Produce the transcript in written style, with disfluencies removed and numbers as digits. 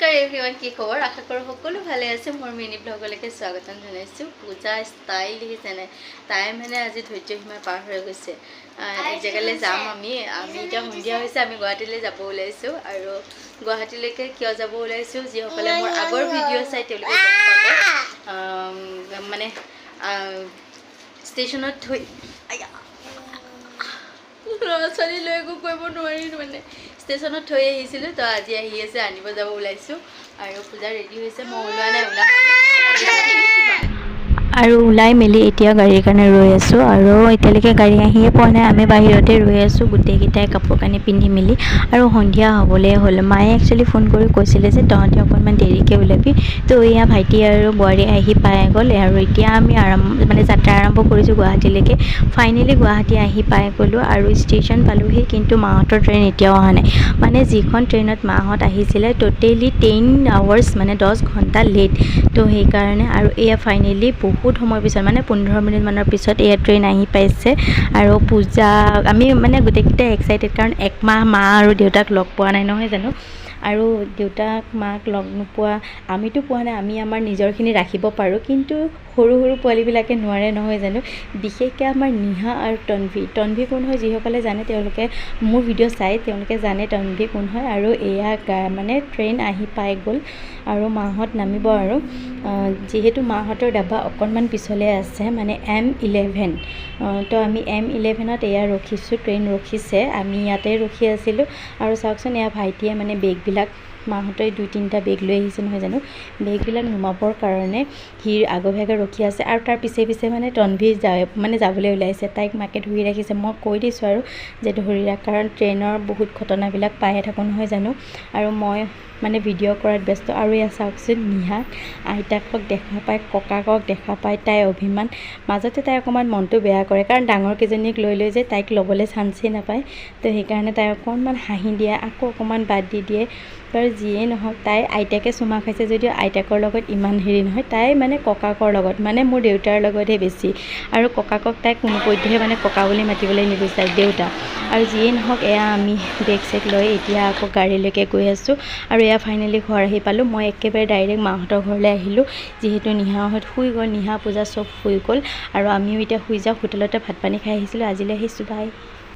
নমস্কাৰ এভৰিৱান, কি খবৰ? আশা কৰোঁ সকলো ভালে আছে। মোৰ মিনি ব্লগলৈকে স্বাগতম জনাইছোঁ। পূজা ষ্টাইল দেখিছেনে? তাই মানে আজি ধৈৰ্যসীমা পাৰ হৈ গৈছে। এক জেগালৈ যাম আমি এতিয়া সন্ধিয়া হৈছে, আমি গুৱাহাটীলৈ যাব ওলাইছোঁ। আৰু গুৱাহাটীলৈকে কিয় যাব ওলাইছোঁ, যিসকলে মোৰ আগৰ ভিডিঅ' চাই তেওঁলোকে গম পাব। মানে ষ্টেচনত থৈ ল'ৰা ছোৱালী লৈ একো কৰিব নোৱাৰি, মানে ষ্টেচনত থৈ আহিছিলোঁ। তো আজি আহি আছে, আনিব যাব ওলাইছোঁ। আৰু পূজা ৰেডি হৈছে, মই ওলোৱা নাই, আৰু ওলাই মেলি এতিয়া গাড়ীৰ কাৰণে ৰৈ আছোঁ। আৰু এতিয়ালৈকে গাড়ী আহিয়ে পোৱা নাই, আমি বাহিৰতে ৰৈ আছোঁ গোটেইকেইটাই কাপোৰ কানি পিন্ধি মেলি। আৰু সন্ধিয়া হ'বলৈ হ'ল। মায়ে একচুৱেলি ফোন কৰি কৈছিলে যে তহঁতে অকণমান দেৰিকৈ ওলাবি। তো এয়া ভাইটি আৰু বোৱাৰী আহি পাই গ'ল। আৰু এতিয়া আমি যাত্ৰা আৰম্ভ কৰিছোঁ গুৱাহাটীলৈকে। ফাইনেলি গুৱাহাটী আহি পাই গ'লোঁ আৰু ষ্টেচন পালোহি, কিন্তু মাহঁতৰ ট্ৰেইন এতিয়াও অহা নাই। মানে যিখন ট্ৰেইনত মাহঁত আহিছিলে টোটেলি 10 আৱাৰ্ছ, মানে 10 ঘণ্টা লেট। তো সেইকাৰণে আৰু এয়া ফাইনেলি বহুত সময়ৰ পিছত, মানে 15 মিনিটমানৰ পিছত এয়া ট্ৰেইন আহি পাইছে। আৰু পূজা আমি মানে গোটেইকেইটাই এক্সাইটেড, কাৰণ একমাহ মা আৰু দেউতাক লগ পোৱা নাই, নহয় জানো? আৰু দেউতাক মাক লগ নোপোৱা, আমিতো পোৱা নাই, আমি আমাৰ নিজৰখিনি ৰাখিব পাৰোঁ, কিন্তু সৰু সৰু পোৱালীবিলাকে নোৱাৰে, নহয় জানো? বিশেষকৈ আমাৰ নিহা আৰু তন্ভী কোন হয়, যিসকলে জানে তেওঁলোকে মোৰ ভিডিঅ' চাই তেওঁলোকে জানে তন্ভী কোন হয়। আৰু এয়া মানে ট্ৰেইন আহি পাই গ'ল আৰু মাহঁত নামিব। আৰু যিহেতু মাহঁতৰ ডাবা অকণমান পিছলৈ আছে, মানে M11, তো আমি M11ত এয়া ৰখিছোঁ, ট্ৰেইন ৰখিছে, আমি ইয়াতে ৰখি আছিলোঁ। আৰু চাওকচোন, এয়া ভাইটিয়ে মানে বেগবিলাক, মাহঁতে 2-3টা বেগ লৈ আহিছে, নহয় জানো? বেগবিলাক নুমাবৰ কাৰণে সি আগভাগে ৰখি আছে। আৰু তাৰ পিছে পিছে মানে তন্ভী যাবলৈ ওলাইছে, তাইক মাকে ধৰি ৰাখিছে। মই কৈ দিছোঁ আৰু যে ধৰি ৰাখ, কাৰণ ট্ৰেইনৰ বহুত ঘটনাবিলাক পায়ে থাকোঁ, নহয় জানো? আৰু মই মানে ভিডিঅ' কৰাত ব্যস্ত। আৰু এয়া চাওকচোন, নিহাক আইতাকক দেখা পায়, ককাকক দেখা পায়, তাই অভিমান। মাজতে তাই অকণমান মনটো বেয়া কৰে, কাৰণ ডাঙৰকেইজনীক লৈ যে তাইক ল'বলৈ চান্সেই নাপায়। তো সেইকাৰণে তাই অকণমান হাঁহি দিয়ে, আকৌ অকণমান বাদ দি দিয়ে। বাৰু যিয়েই নহওক, তাই আইতাকে চুমা খাইছে যদিও আইতাকৰ লগত ইমান হেৰি নহয়, তাই মানে ককাকৰ লগত, মানে মোৰ দেউতাৰ লগতহে বেছি। আৰু ককাকক তাই কোনোপধ্যেই মানে ককা বুলি মাতিবলৈ নিবিচাৰে, দেউতা। আৰু যিয়েই নহওক, এয়া আমি বেগ চেগ লৈ এতিয়া আকৌ গাড়ীলৈকে গৈ আছোঁ। আৰু এয়া ফাইনেলি ঘৰ আহি পালোঁ। মই একেবাৰে ডাইৰেক্ট মাহঁতৰ ঘৰলৈ আহিলোঁ, যিহেতু নিহাহঁত শুই গ'ল, নিহা পূজা চব শুই গ'ল। আৰু আমিও এতিয়া শুই যাওঁ। হোটেলতে ভাত পানী খাই আহিছিলোঁ। আজিলৈ আহিছোঁ, বাই।